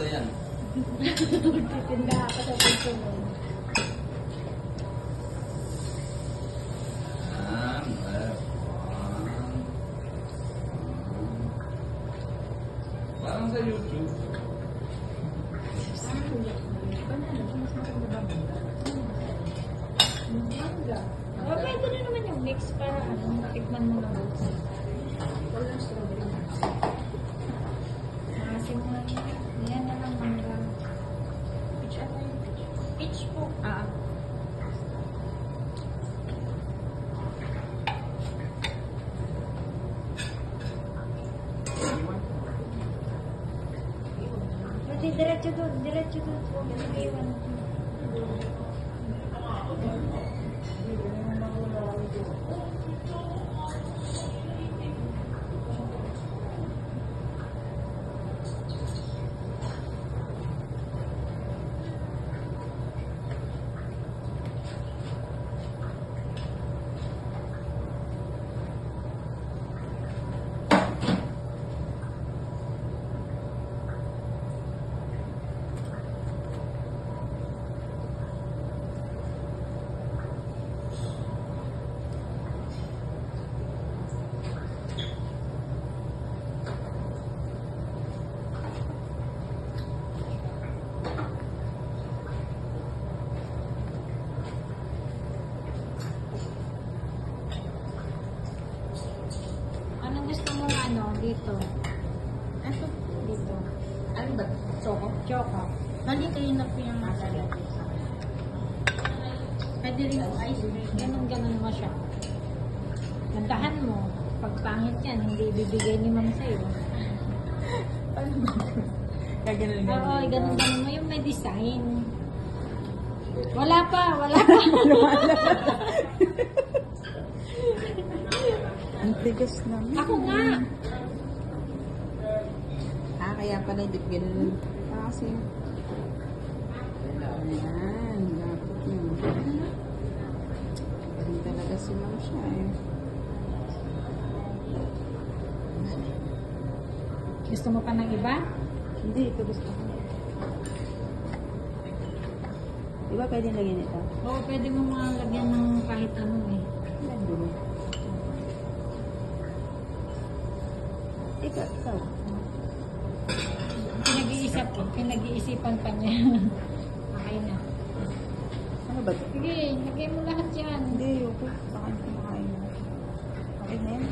magtitinda yan. Magtitinda ako sa susunod. Parang sa YouTube. Oh, pwede na naman yung mix para tikman mo na. Walang strawberry. Maasim na. Yan na lang mangga. Peach ata yung peach. Peach po. Pwede diretso doon. Diretso doon. Huwag mo iwan. Dito. Ano? Dito. Ano ba? Choco? Choco. Mali kayo na po yung masalit. Pwede rin po ice cream. Ganun mo siya. Gandahan mo. Pag pangit yan, hindi bibigay ni ma'am sa'yo. Paano ba? Ganun. Oo, ganun mo yung may design. Wala pa. Ang tigas naman. Ako nga. Kaya pala ganun. Kasi ayan, dapat yun. Ganun talaga si Ma'am siya eh. Gusto mo pa ng iba? Hindi, ito gusto ko. Diba pwede lagyan ito? Oo, pwede mo mga lagyan ng kahit ano eh. Dulo. Ikaw. Pinag-iisipan pa niya. Okay na. Ano ba ito? Sige, lagay mo lahat yan. Hindi, okay. Baka hindi kumakain mo. Okay na yan?